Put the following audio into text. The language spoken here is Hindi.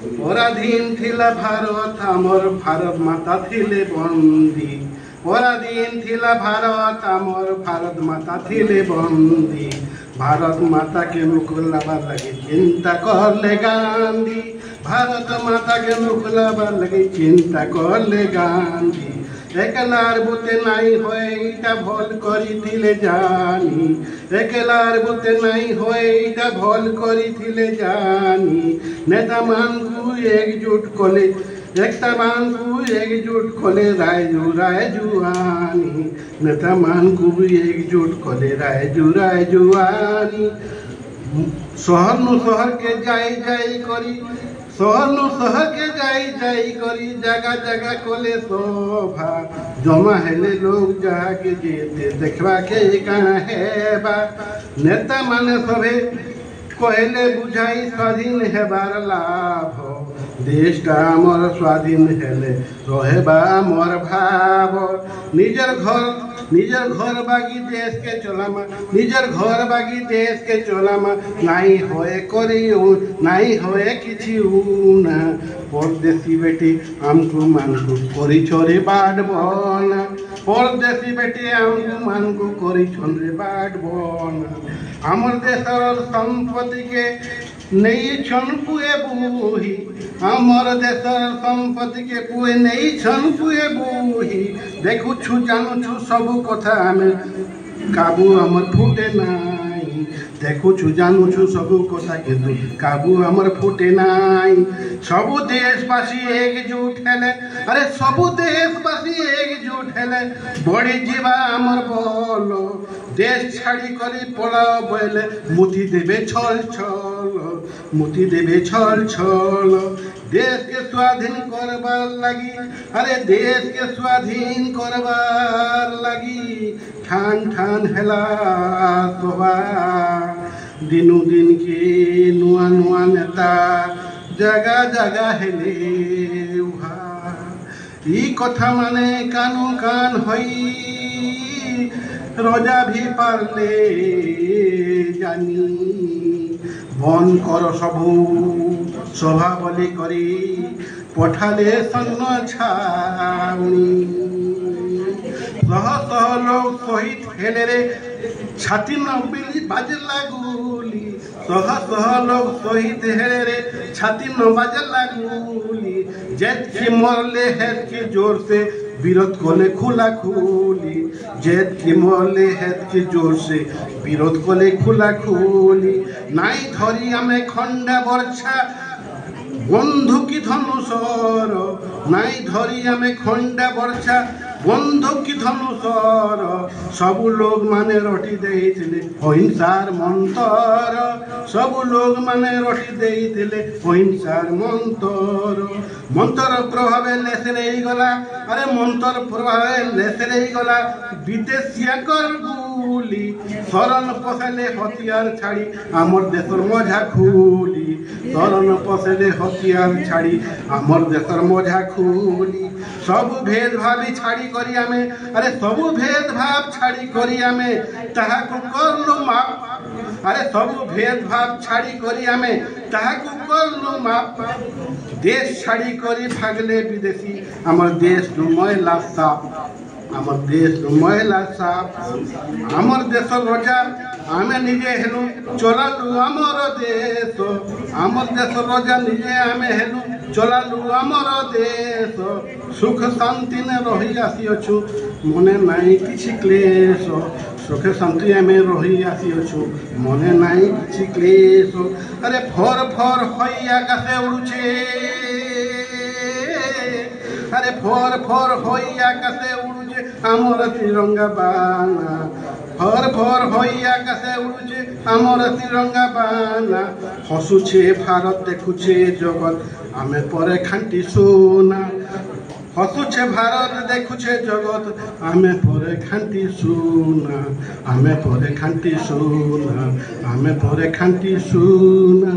पराधीन थिला भारत आमर भारत माता थिले बंदी पराधीन थिला भारत आमर भारत माता थिले बंदी भारत माता के मुकुलाबार लगे चिंता करले गांधी भारत माता के मुकुलाबार लगे चिंता करले गांधी एकलार बुते नाई होए इटा भल करी थिले जानी एकलार बुते नाई होए इटा भल करी थिले जानी नेता मान को एकजुट कले एकता मान को एकजुट कले रायजुआनी नेता मान को एकजुट कले रायजुआनी शहर नु शहर के जाई जाई करी शहर नु शहर के जाई जाई करी जगह जगह कोले शोभा जमा हेले लोग जाके जेते देखवा के कहाँ है बा नेता माने सभे कहले बुझाई स्वाधीन हेबार लाभ देश का मोर स्वाधीन हेले रहेबा मोर भाव निजर घर बागी देश के चलामा निजर घर बागी देश के चलामा नाई होए करी नाई होए किछि उना परदेसी बेटी आमको मानकु करी छोरे बाट बना परदेसी बेटी आमको मानकु करी छोरे बाट बना आमर देशर संपत्ति के नहीं छन पुए बुही आमर देशर संपत्ति के पुए नहीं छन पुए बुही देखु छु जानू छु सब कथा आमे काबू आमर फुटे नाई देखु छु जानू छु सब कथा किंतु काबू आमर फुटे नाई सब देशवासी एकजुट हेले अरे सब देशवासी एकजुट हेले बड़ी जीवा आमर बोलो देश छाड़ी करी पलाओ बोले मुठी देवे छल छल मुठी देवे छल छल देश के स्वाधीन करबार लगी अरे देश के स्वाधीन करबार लगी ठान ठान हेला सभा दिनू दिन की नुआ नुआ नेता जगह जगह हेले उहा ई कथा माने कानू कान हई रजा भी पारले जानी बन कर सबू सभा बलि करी पठाले सन्न छाउनी सह सह लोग शहीद हेले रे छाती न बाजला गुली सह सह लोग शहीद हेले रे छाती न बाजला गुली जेत की मरले हेत की जोर से विरोध कोले खुला खुली जेत की मरले हेत की जोर से विरोध कोले खुला खुली नाई धरी हमें खंडा बर्छा बंधु की धनुषर नाई धरी हमें खंडा बर्छा बंधु की धनुषर सबु लोग माने रटी देइथिले अहिंसार मंतर सबु लोग माने रटी देइथिले अहिंसार मंतर मंतर प्रभाव लेसरे गला अरे मंतर प्रभाव लेसरे गला विदेशिया कर गुली शरण पसले हथियार छाड़ी आमर देशर मझा खुली शरण पसले हथियार छाड़ी आमर देशर मझा खुली सब भेदभावी छाड़ी करी आमे अरे सबु भेदभाव छाड़ी करी आमे ताहाकु करलु माप अरे सबु भेदभाव छाड़ी करी आमे ताहाकु करलु माप देश छाड़ी करी भागले विदेशी आमर देश नु मैला साफ आमर देश नु मैला साफ आमर देश रजा आमे निजे हेलु चलालु आमर देश आमर देश रजा निजे आमे हेलु चलालु आमर देश सुख शांति ने रही आसी अछु मने नाई किछि क्लेश सुख शांति आमे रही आसी अछु मने नाई किछि क्लेश अरे फर फर होई आकाशे उड़ुछे अरे फर फर होई आकाशे उड़ुछे आमर तिरंगा बाना फर फर होई आकाशे उड़ुछे आमर तिरंगा बाना हसुछे भारत देखुछे जगत आमे परे खांटी सोना हसुछे भारत देखुछे जगत आमे परे खांटी सोना आमे परे खांटी सोना आमे परे खांटी सोना।